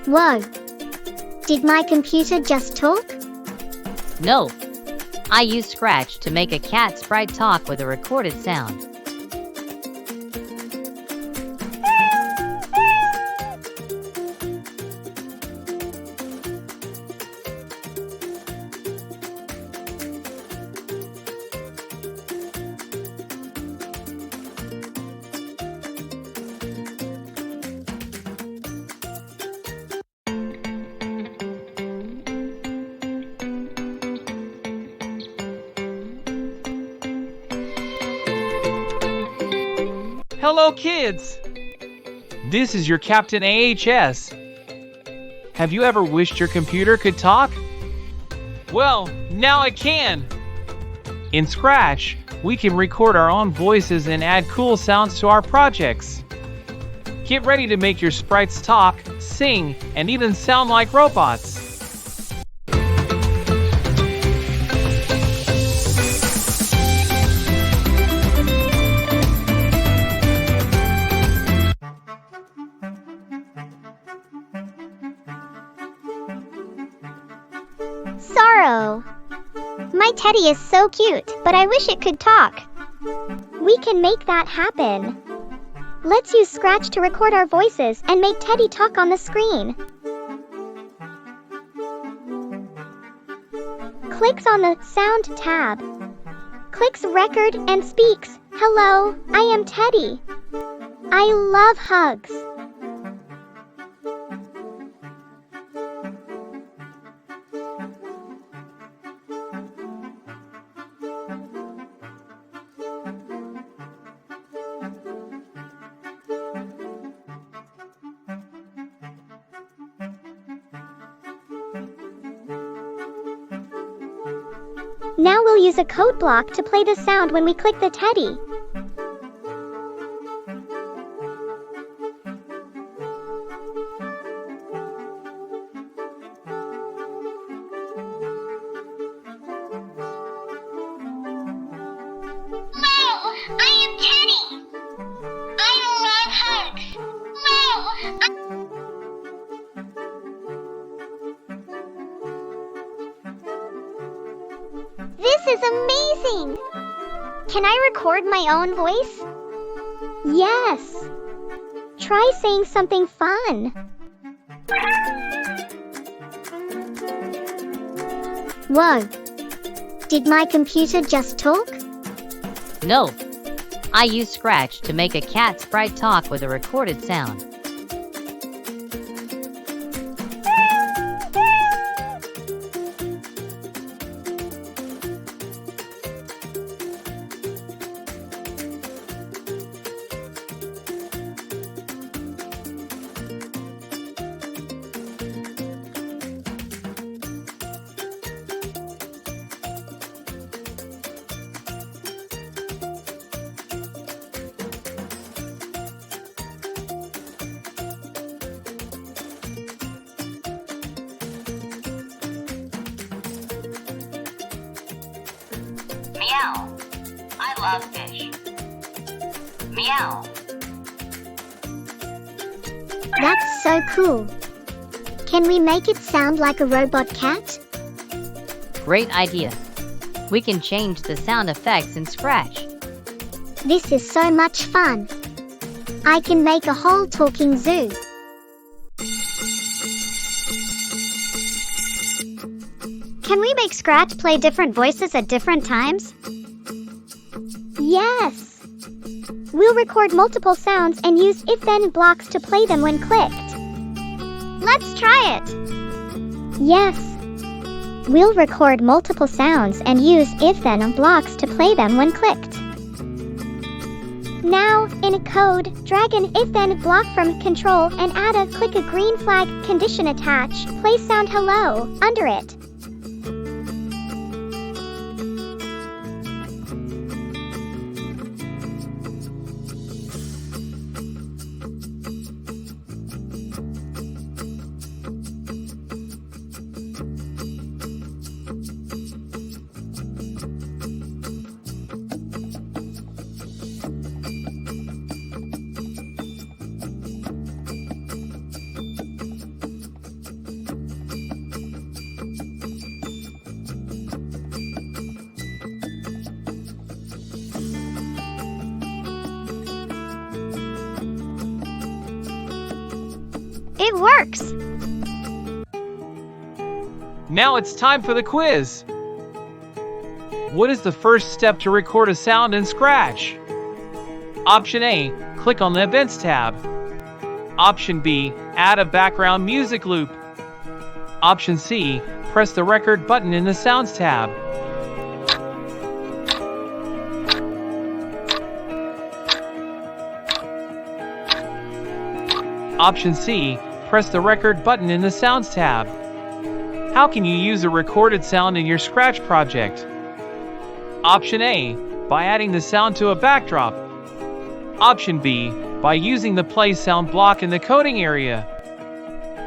Whoa! Did my computer just talk? No. I use Scratch to make a cat sprite talk with a recorded sound. Hello, kids! This is your Captain AHS. Have you ever wished your computer could talk? Well, now it can! In Scratch, we can record our own voices and add cool sounds to our projects. Get ready to make your sprites talk, sing, and even sound like robots. Sorrow! My teddy is so cute, but I wish it could talk. We can make that happen. Let's use Scratch to record our voices and make Teddy talk on the screen. Clicks on the Sound tab. Clicks Record and speaks, "Hello, I am Teddy. I love hugs." Now we'll use a code block to play the sound when we click the teddy. This is amazing! Can I record my own voice? Yes! Try saying something fun. Whoa! Did my computer just talk? No. I use Scratch to make a cat sprite talk with a recorded sound. Meow. I love fish. Meow. That's so cool. Can we make it sound like a robot cat? Great idea. We can change the sound effects in Scratch. This is so much fun. I can make a whole talking zoo. Can we make Scratch play different voices at different times? Yes! We'll record multiple sounds and use if-then blocks to play them when clicked. Let's try it! Yes! We'll record multiple sounds and use if-then blocks to play them when clicked. Now, in code, drag an if-then block from control and add a click a green flag condition attach, play sound hello under it. It works! Now it's time for the quiz. What is the first step to record a sound in Scratch? Option A, click on the Events tab. Option B, add a background music loop. Option C, press the Record button in the Sounds tab. Option C, press the Record button in the Sounds tab. How can you use a recorded sound in your Scratch project? Option A, by adding the sound to a backdrop. Option B, by using the play sound block in the coding area.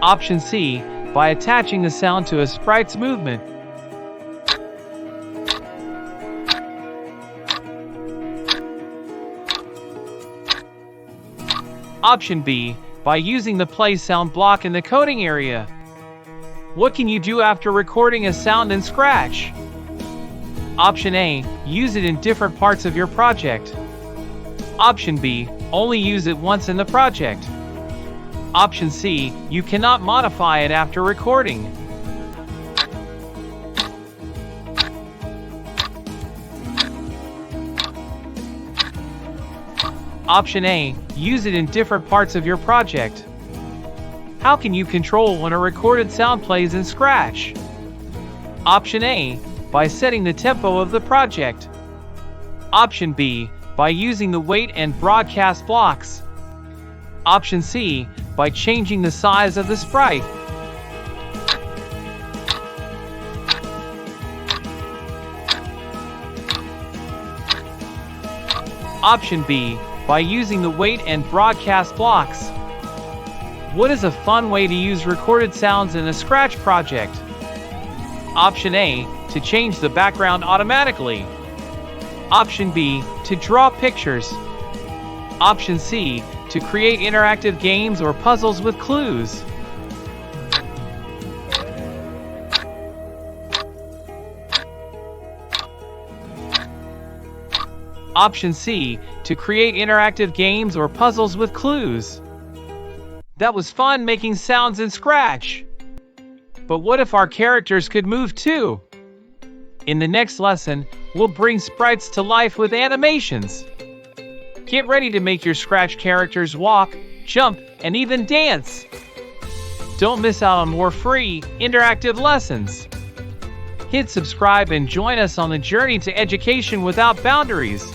Option C, by attaching the sound to a sprite's movement. Option B, by using the play sound block in the coding area. What can you do after recording a sound in Scratch? Option A, use it in different parts of your project. Option B, only use it once in the project. Option C, you cannot modify it after recording. Option A, use it in different parts of your project. How can you control when a recorded sound plays in Scratch? Option A, by setting the tempo of the project. Option B, by using the wait and broadcast blocks. Option C, by changing the size of the sprite. Option B, by using the wait and broadcast blocks. What is a fun way to use recorded sounds in a Scratch project? Option A, to change the background automatically. Option B, to draw pictures. Option C, to create interactive games or puzzles with clues. Option C, to create interactive games or puzzles with clues. That was fun making sounds in Scratch. But what if our characters could move too? In the next lesson, we'll bring sprites to life with animations. Get ready to make your Scratch characters walk, jump, and even dance. Don't miss out on more free, interactive lessons. Hit subscribe and join us on the journey to education without boundaries.